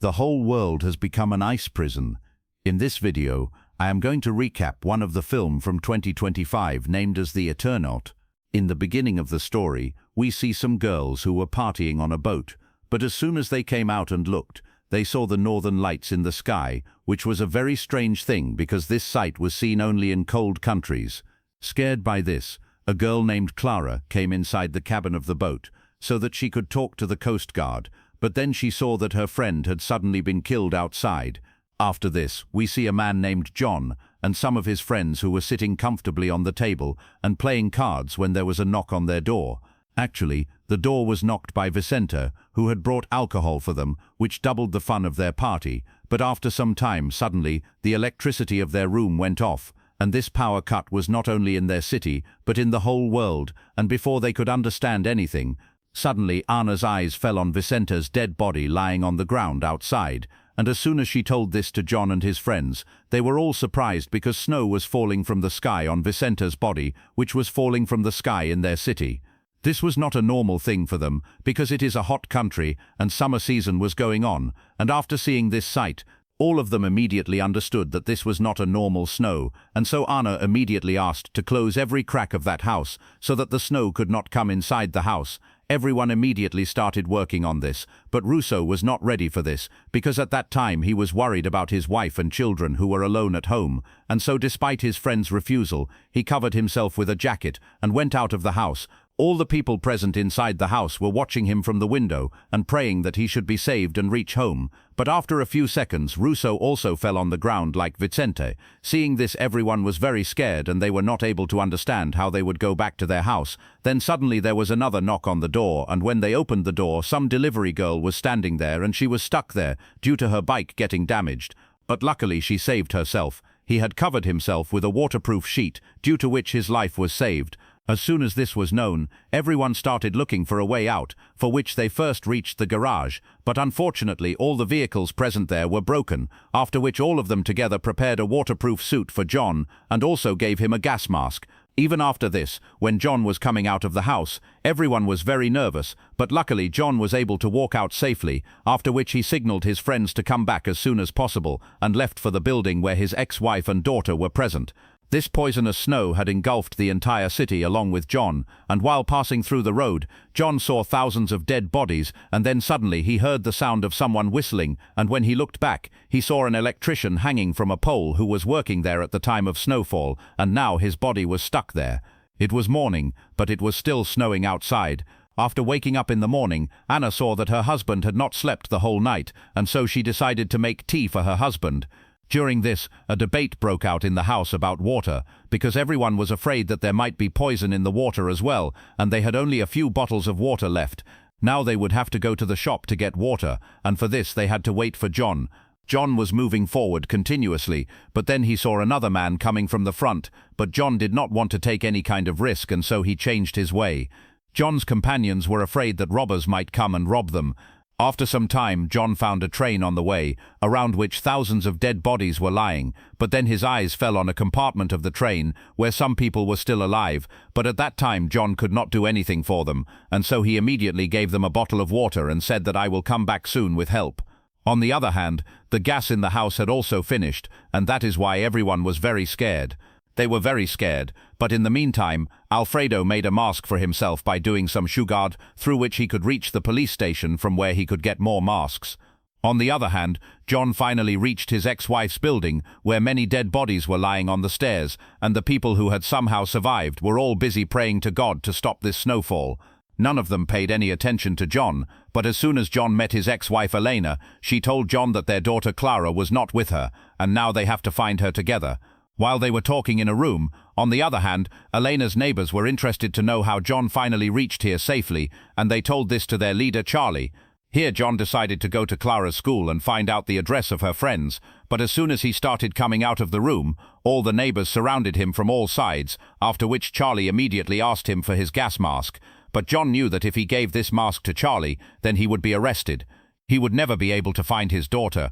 The whole world has become an ice prison. In this video, I am going to recap one of the film from 2025 named as the Eternot. In the beginning of the story, we see some girls who were partying on a boat, but as soon as they came out and looked, they saw the northern lights in the sky, which was a very strange thing because this sight was seen only in cold countries. Scared by this, a girl named Clara came inside the cabin of the boat so that she could talk to the coast guard, but then she saw that her friend had suddenly been killed outside. After this, we see a man named John and some of his friends who were sitting comfortably on the table and playing cards when there was a knock on their door. Actually, the door was knocked by Vicente, who had brought alcohol for them, which doubled the fun of their party, but after some time, suddenly, the electricity of their room went off, and this power cut was not only in their city, but in the whole world, and before they could understand anything, suddenly Anna's eyes fell on Vicente's dead body lying on the ground outside, and as soon as she told this to John and his friends, they were all surprised because snow was falling from the sky on Vicente's body, which was falling from the sky in their city. This was not a normal thing for them, because it is a hot country and summer season was going on, and after seeing this sight, all of them immediately understood that this was not a normal snow, and so Anna immediately asked to close every crack of that house so that the snow could not come inside the house. Everyone immediately started working on this, but Russo was not ready for this, because at that time he was worried about his wife and children who were alone at home, and so despite his friend's refusal, he covered himself with a jacket and went out of the house. All the people present inside the house were watching him from the window and praying that he should be saved and reach home. But after a few seconds, Russo also fell on the ground like Vicente. Seeing this, everyone was very scared and they were not able to understand how they would go back to their house. Then suddenly there was another knock on the door, and when they opened the door, some delivery girl was standing there and she was stuck there due to her bike getting damaged. But luckily she saved herself. He had covered himself with a waterproof sheet, due to which his life was saved. As soon as this was known, everyone started looking for a way out, for which they first reached the garage, but unfortunately all the vehicles present there were broken, after which all of them together prepared a waterproof suit for John and also gave him a gas mask. Even after this, when John was coming out of the house, everyone was very nervous, but luckily John was able to walk out safely, after which he signaled his friends to come back as soon as possible and left for the building where his ex-wife and daughter were present. This poisonous snow had engulfed the entire city along with John, and while passing through the road, John saw thousands of dead bodies, and then suddenly he heard the sound of someone whistling, and when he looked back, he saw an electrician hanging from a pole who was working there at the time of snowfall, and now his body was stuck there. It was morning, but it was still snowing outside. After waking up in the morning, Anna saw that her husband had not slept the whole night, and so she decided to make tea for her husband. During this, a debate broke out in the house about water, because everyone was afraid that there might be poison in the water as well, and they had only a few bottles of water left. Now they would have to go to the shop to get water, and for this they had to wait for John. John was moving forward continuously, but then he saw another man coming from the front, but John did not want to take any kind of risk, and so he changed his way. John's companions were afraid that robbers might come and rob them. After some time, John found a train on the way, around which thousands of dead bodies were lying, but then his eyes fell on a compartment of the train where some people were still alive, but at that time John could not do anything for them, and so he immediately gave them a bottle of water and said that I will come back soon with help. On the other hand, the gas in the house had also finished, and that is why everyone was very scared. They were very scared, but in the meantime, Alfredo made a mask for himself by doing some shugard, through which he could reach the police station from where he could get more masks. On the other hand, John finally reached his ex-wife's building, where many dead bodies were lying on the stairs, and the people who had somehow survived were all busy praying to God to stop this snowfall. None of them paid any attention to John, but as soon as John met his ex-wife Elena, she told John that their daughter Clara was not with her, and now they have to find her together. While they were talking in a room, on the other hand, Elena's neighbors were interested to know how John finally reached here safely, and they told this to their leader Charlie. Here John decided to go to Clara's school and find out the address of her friends, but as soon as he started coming out of the room, all the neighbors surrounded him from all sides, after which Charlie immediately asked him for his gas mask. But John knew that if he gave this mask to Charlie, then he would be arrested. He would never be able to find his daughter,